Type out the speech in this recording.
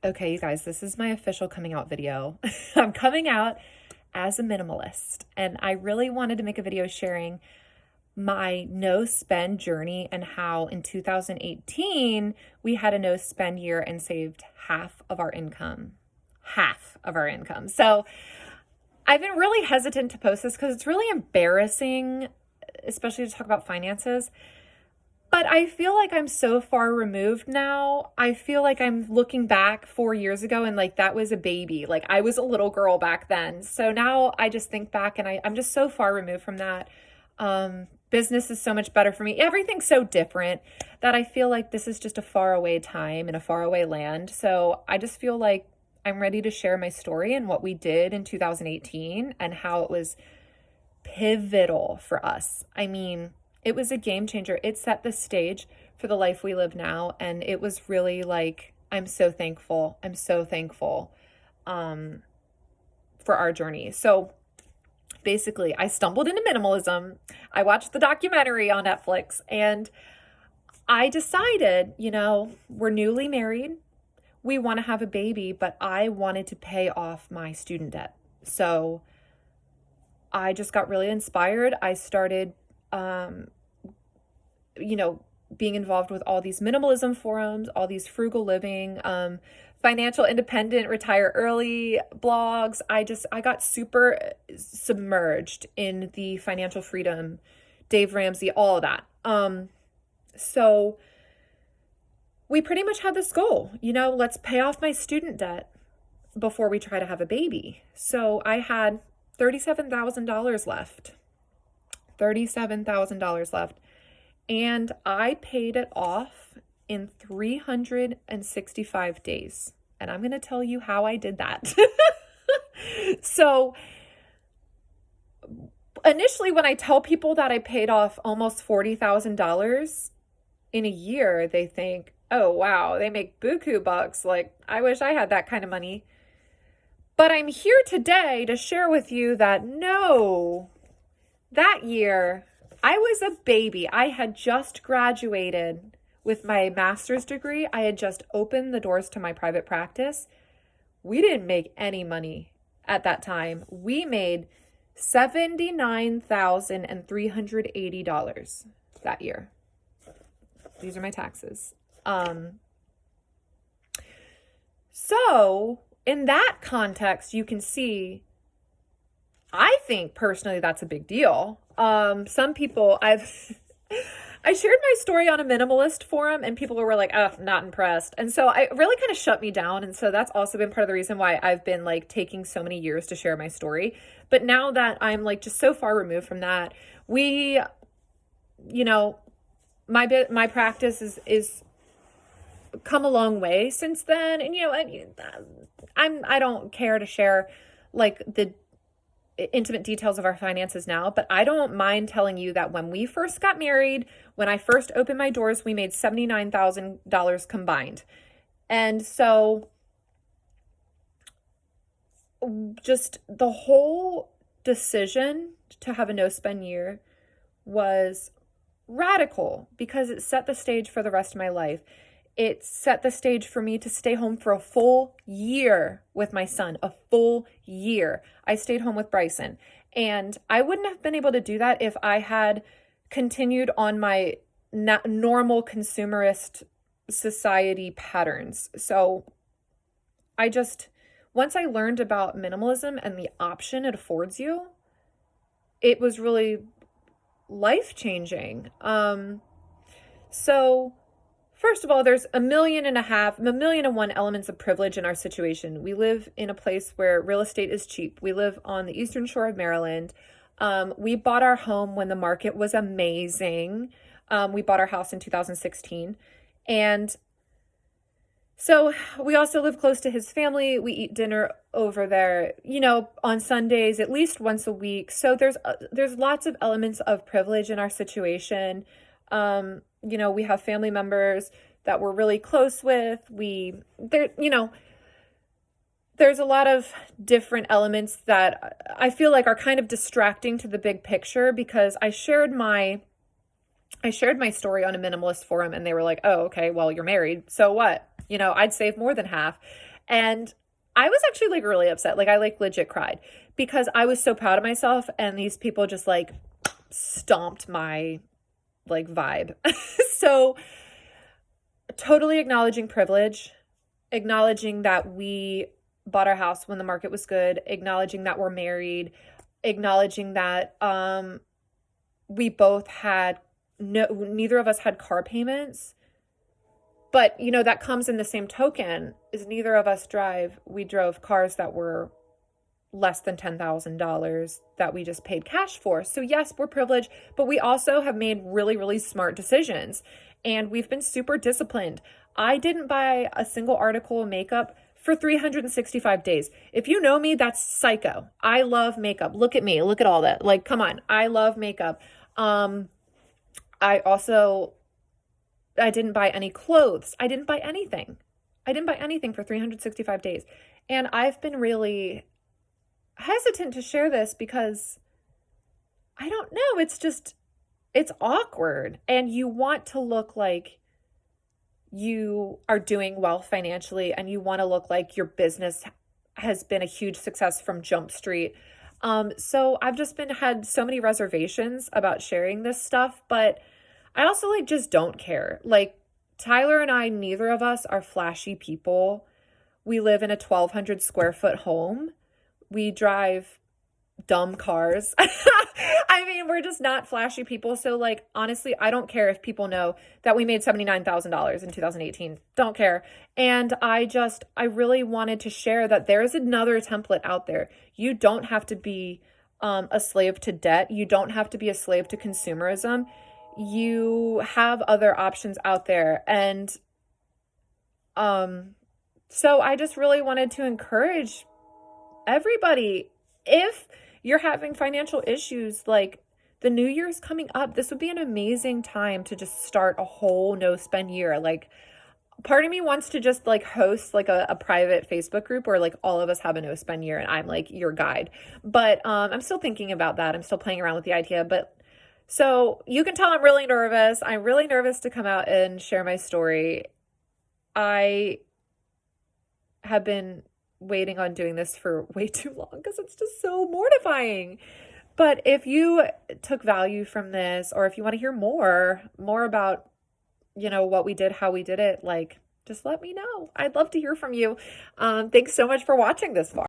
Okay, you guys, this is my official coming out video. I'm coming out as a minimalist, and I really wanted to make a video sharing my no spend journey and how in 2018 we had a no spend year and saved half of our income. Half of our income. So I've been really hesitant to post this because it's really embarrassing, especially to talk about finances. But I feel like I'm so far removed now. I feel like I'm looking back 4 years ago and like that was a baby. Like I was a little girl back then. So now I just think back and I'm just so far removed from that. Business is so much better for me. Everything's so different that I feel like this is just a far away time in a far away land. So I just feel like I'm ready to share my story and what we did in 2018 and how it was pivotal for us. I mean, it was a game changer. It set the stage for the life we live now. And it was really like, I'm so thankful. I'm so thankful for our journey. So basically, I stumbled into minimalism. I watched the documentary on Netflix and I decided, we're newly married. We want to have a baby, but I wanted to pay off my student debt. So I just got really inspired. I started being involved with all these minimalism forums, all these frugal living, financial independent, retire early blogs. I got super submerged in the financial freedom, Dave Ramsey, all of that. So we pretty much had this goal, let's pay off my student debt before we try to have a baby. So I had $37,000 left. $37,000 left. And I paid it off in 365 days. And I'm going to tell you how I did that. So initially, when I tell people that I paid off almost $40,000 in a year, they think, oh, wow, they make buku bucks. Like, I wish I had that kind of money. But I'm here today to share with you that no, that year, I was a baby. I had just graduated with my master's degree. I had just opened the doors to my private practice. We didn't make any money at that time. We made $79,380 that year. These are my taxes. So in that context, you can see, I think personally that's a big deal. Some people I shared my story on a minimalist forum and people were like, oh, not impressed. And so I really kind of shut me down. And so that's also been part of the reason why I've been like taking so many years to share my story. But now that I'm like just so far removed from that, my practice is come a long way since then. And, I don't care to share like the intimate details of our finances now, but I don't mind telling you that when we first got married, when I first opened my doors, we made $79,000 combined. And so just the whole decision to have a no spend year was radical because it set the stage for the rest of my life. It set the stage for me to stay home for a full year with my son, a full year. I stayed home with Bryson, and I wouldn't have been able to do that if I had continued on my normal consumerist society patterns. So once I learned about minimalism and the option it affords you, it was really life-changing. So first of all, there's 1,000,001 elements of privilege in our situation. We live in a place where real estate is cheap. We live on the eastern shore of Maryland. We bought our home when the market was amazing. We bought our house in 2016. And so we also live close to his family. We eat dinner over there, on Sundays, at least once a week. So there's lots of elements of privilege in our situation. We have family members that we're really close with. There's a lot of different elements that I feel like are kind of distracting to the big picture because I shared my story on a minimalist forum and they were like, oh, okay, well, you're married. So what? I'd save more than half. And I was actually like really upset. Like I like legit cried because I was so proud of myself, and these people just like stomped my like vibe. So totally acknowledging privilege, acknowledging that we bought our house when the market was good, acknowledging that we're married, acknowledging that we both had neither of us had car payments. But, you know, that comes in the same token is neither of us we drove cars that were less than $10,000 that we just paid cash for. So yes, we're privileged, but we also have made really, really smart decisions, and we've been super disciplined. I didn't buy a single article of makeup for 365 days. If you know me, that's psycho. I love makeup. Look at me. Look at all that. Like, come on. I love makeup. I didn't buy any clothes. I didn't buy anything. I didn't buy anything for 365 days. And I've been really hesitant to share this because I don't know. It's awkward. And you want to look like you are doing well financially, and you want to look like your business has been a huge success from Jump Street. So I've just had so many reservations about sharing this stuff, but I also like just don't care. Like Tyler and I, neither of us are flashy people. We live in a 1,200 square foot home. We drive dumb cars. I mean, we're just not flashy people. So like, honestly, I don't care if people know that we made $79,000 in 2018. Don't care. And I really wanted to share that there's another template out there. You don't have to be a slave to debt. You don't have to be a slave to consumerism. You have other options out there. And so I just really wanted to encourage everybody, if you're having financial issues, like the new year's coming up, this would be an amazing time to just start a whole no spend year. Like part of me wants to just like host like a private Facebook group where like all of us have a no spend year and I'm like your guide. But I'm still thinking about that. I'm still playing around with the idea. But so you can tell I'm really nervous. I'm really nervous to come out and share my story. I have been waiting on doing this for way too long because it's just so mortifying. But if you took value from this, or if you want to hear more about, you know, what we did, how we did it, like, just let me know. I'd love to hear from you. Thanks so much for watching this far.